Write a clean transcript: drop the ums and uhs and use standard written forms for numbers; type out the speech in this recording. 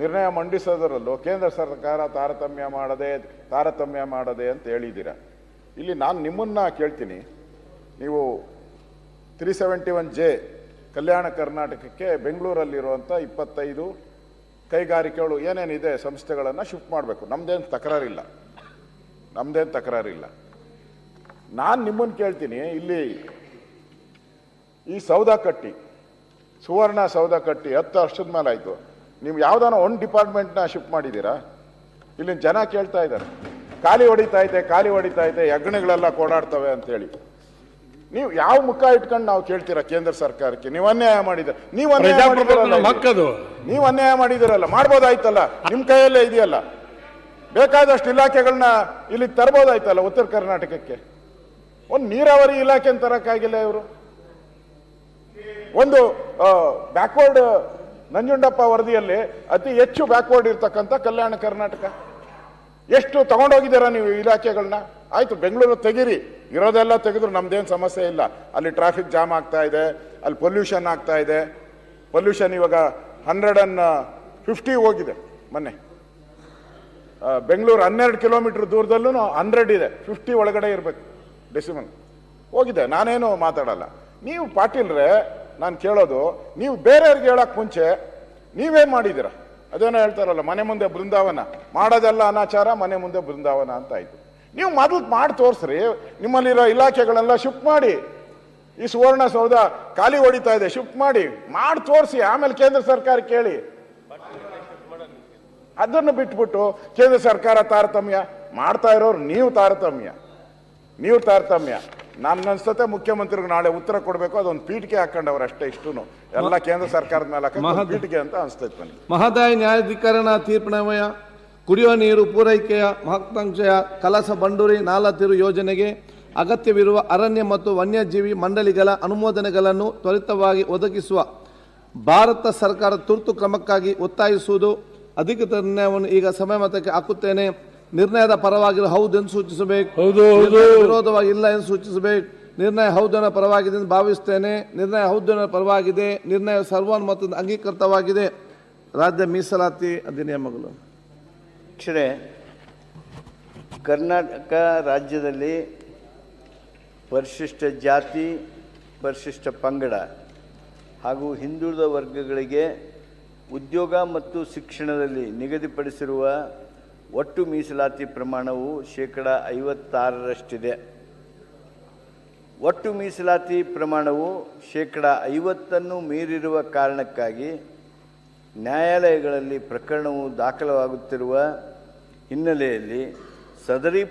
ನಿರ್ಣಯ ಮಂಡಿಸೋದರಲ್ಲೂ ಕೇಂದ್ರ ಸರ್ಕಾರ ತಾರತಮ್ಯ ಮಾಡದೆ ಅಂತ ಹೇಳಿದ್ದೀರಾ. ಇಲ್ಲಿ ನಾನು ನಿಮ್ಮನ್ನ ಕೇಳ್ತೀನಿ, ನೀವು 371J ಕಲ್ಯಾಣ ಕರ್ನಾಟಕಕ್ಕೆ ಬೆಂಗಳೂರಲ್ಲಿರುವಂಥ 25 ಕೈಗಾರಿಕೆಗಳು ಏನೇನಿದೆ ಸಂಸ್ಥೆಗಳನ್ನು ಶಿಫ್ಟ್ ಮಾಡಬೇಕು. ನಮ್ಮದೇನು ತಕರಾರಿಲ್ಲ. ನಾನು ನಿಮ್ಮನ್ನು ಕೇಳ್ತೀನಿ, ಇಲ್ಲಿ ಈ ಸೌಧ ಕಟ್ಟಿ ಸುವರ್ಣ ಸೌಧ ಕಟ್ಟಿ 10 ವರ್ಷದ ಮೇಲೆ ಆಯಿತು. ನೀವು ಯಾವುದಾನ ಒಂದು ಡಿಪಾರ್ಟ್ಮೆಂಟ್ನ ಶಿಫ್ಟ್ ಮಾಡಿದ್ದೀರಾ? ಇಲ್ಲಿನ ಜನ ಕೇಳ್ತಾ ಇದ್ದಾರೆ, ಖಾಲಿ ಹೊಡಿತಾ ಇದೆ ಯಜ್ಞಗಳೆಲ್ಲ ಕೋಡಾಡ್ತವೆ ಅಂತೇಳಿ. ನೀವು ಯಾವ ಮುಖ ಇಟ್ಕೊಂಡು ನಾವು ಕೇಳ್ತೀರಾ ಕೇಂದ್ರ ಸರ್ಕಾರಕ್ಕೆ? ನೀವು ಅನ್ಯಾಯ ಮಾಡಿದ್ದೀರ, ನೀವು ಅನ್ಯಾಯ ಮಾಡಿದಿರಲ್ಲ, ಮಾಡ್ಬೋದಾಯ್ತಲ್ಲ, ನಿಮ್ಮ ಕೈಯಲ್ಲೇ ಇದೆಯಲ್ಲ. ಬೇಕಾದಷ್ಟು ಇಲಾಖೆಗಳನ್ನ ಇಲ್ಲಿಗೆ ತರ್ಬೋದಾಯ್ತಲ್ಲ ಉತ್ತರ ಕರ್ನಾಟಕಕ್ಕೆ. ಒಂದು ನೀರಾವರಿ ಇಲಾಖೆ ತರಕ್ಕಾಗಿಲ್ಲ ಇವರು. ಒಂದು ಬ್ಯಾಕ್ವರ್ಡ್ ನಂಜುಂಡಪ್ಪ ವರದಿಯಲ್ಲಿ ಅತಿ ಹೆಚ್ಚು ಬ್ಯಾಕ್ವರ್ಡ್ ಇರ್ತಕ್ಕಂಥ ಕಲ್ಯಾಣ ಕರ್ನಾಟಕ. ಎಷ್ಟು ತಗೊಂಡೋಗಿದ್ದೀರಾ ನೀವು ಇಲಾಖೆಗಳನ್ನ? ಆಯ್ತು, ಬೆಂಗಳೂರು ತೆಗೀರಿ, ಇರೋದೆಲ್ಲ ತೆಗೆದ್ರು ನಮ್ದೇನು ಸಮಸ್ಯೆ ಇಲ್ಲ. ಅಲ್ಲಿ ಟ್ರಾಫಿಕ್ ಜಾಮ್ ಆಗ್ತಾ ಇದೆ, ಅಲ್ಲಿ ಪೊಲ್ಯೂಷನ್ ಆಗ್ತಾ ಇದೆ. ಪೊಲ್ಯೂಷನ್ ಇವಾಗ 150 ಹೋಗಿದೆ. ಮೊನ್ನೆ ಬೆಂಗಳೂರು 12 ಕಿಲೋಮೀಟರ್ ದೂರದಲ್ಲೂ 100 ಇದೆ, 50 ಒಳಗಡೆ ಇರಬೇಕು ಡೆಸಿಮಲ್ ಹೋಗಿದೆ. ನಾನೇನು ಮಾತಾಡಲ್ಲ. ನೀವು ಪಾಟೀಲ್ರೆ, ನಾನು ಕೇಳೋದು, ನೀವು ಬೇರೆಯವ್ರಿಗೆ ಹೇಳಕ್ ಮುಂಚೆ ನೀವೇನ್ ಮಾಡಿದ್ದೀರಾ? ಅದೇನೋ ಹೇಳ್ತಾರಲ್ಲ, ಮನೆ ಮುಂದೆ ಬೃಂದಾವನ, ಮಾಡೋದೆಲ್ಲ ಅನಾಚಾರ, ಮನೆ ಮುಂದೆ ಬೃಂದಾವನ ಅಂತ ಆಯ್ತು. ನೀವು ಮೊದಲು ಮಾಡಿ ತೋರಿಸ್ರಿ. ನಿಮ್ಮಲ್ಲಿರೋ ಇಲಾಖೆಗಳೆಲ್ಲ ಶಿಫ್ಟ್ ಮಾಡಿ. ಈ ಸುವರ್ಣ ಸೌಧ ಖಾಲಿ ಹೊಡಿತಾ ಇದೆ, ಶಿಫ್ಟ್ ಮಾಡಿ ತೋರಿಸಿ. ಆಮೇಲೆ ಕೇಂದ್ರ ಸರ್ಕಾರ ಕೇಳಿ. ಅದನ್ನು ಬಿಟ್ಬಿಟ್ಟು ಕೇಂದ್ರ ಸರ್ಕಾರ ತಾರತಮ್ಯ ಮಾಡ್ತಾ ಇರೋರು ನೀವು ತಾರತಮ್ಯ. ನಾನು ಅನ್ಸುತ್ತೆ ಮುಖ್ಯಮಂತ್ರಿಗಳು ನಾಳೆ ಉತ್ತರ ಕೊಡಬೇಕು, ಅದೊಂದು ಪೀಠಿಕೆ ಹಾಕೊಂಡವ್ರು ಅಷ್ಟೇ. ಇಷ್ಟು ಎಲ್ಲ ಕೇಂದ್ರ ಸರ್ಕಾರದ ಮೇಲೆ ಪೀಠಿಕೆ ಅಂತ ಅನಿಸ್ತೈತೆ ನನಗೆ. ಮಹದಾಯಿ ನ್ಯಾಯಾಧಿಕರಣ ತೀರ್ಪಿನನ್ವಯ ಕುಡಿಯುವ ನೀರು ಪೂರೈಕೆಯ ಮಹತ್ವಾಕಾಂಕ್ಷೆಯ ಕಳಸ ಬಂಡೂರಿ ನಾಲತಿರು ಯೋಜನೆಗೆ ಅಗತ್ಯವಿರುವ ಅರಣ್ಯ ಮತ್ತು ವನ್ಯಜೀವಿ ಮಂಡಳಿಗಳ ಅನುಮೋದನೆಗಳನ್ನು ತ್ವರಿತವಾಗಿ ಒದಗಿಸುವ ಭಾರತ ಸರ್ಕಾರ ತುರ್ತು ಕ್ರಮಕ್ಕಾಗಿ ಒತ್ತಾಯಿಸುವುದು. ಅಧಿಕೃತ ನಿರ್ಣಯವನ್ನು ಈಗ ಸಮಯಮತಕ್ಕೆ ಹಾಕುತ್ತೇನೆ. ನಿರ್ಣಯದ ಪರವಾಗಿರುವ ಹೌದೆಂದು ಸೂಚಿಸಬೇಕು, ವಿರೋಧವಾಗಿ ಇಲ್ಲ ಎಂದು ಸೂಚಿಸಬೇಕು. ನಿರ್ಣಯ ಹೌದನ ಪರವಾಗಿದೆ ಎಂದು ಭಾವಿಸುತ್ತೇನೆ. ನಿರ್ಣಯ ಹೌದನ ಪರವಾಗಿದೆ. ನಿರ್ಣಯ ಸರ್ವಾನುಮತದಿಂದ ಅಂಗೀಕೃತವಾಗಿದೆ. ರಾಜ್ಯ ಮೀಸಲಾತಿ ಅಧಿನಿಯಮಗಳು. ಕರ್ನಾಟಕ ರಾಜ್ಯದಲ್ಲಿ ಪರಿಶಿಷ್ಟ ಜಾತಿ, ಪರಿಶಿಷ್ಟ ಪಂಗಡ ಹಾಗೂ ಹಿಂದುಳಿದ ವರ್ಗಗಳಿಗೆ ಉದ್ಯೋಗ ಮತ್ತು ಶಿಕ್ಷಣದಲ್ಲಿ ನಿಗದಿಪಡಿಸಿರುವ ಒಟ್ಟು ಮೀಸಲಾತಿ ಪ್ರಮಾಣವು 56%ರಷ್ಟಿದೆ. ಒಟ್ಟು ಮೀಸಲಾತಿ ಪ್ರಮಾಣವು 50% ಮೀರಿರುವ ಕಾರಣಕ್ಕಾಗಿ ನ್ಯಾಯಾಲಯಗಳಲ್ಲಿ ಪ್ರಕರಣವು ದಾಖಲಾಗುತ್ತಿರುವ ಹಿನ್ನೆಲೆಯಲ್ಲಿ ಸದರಿ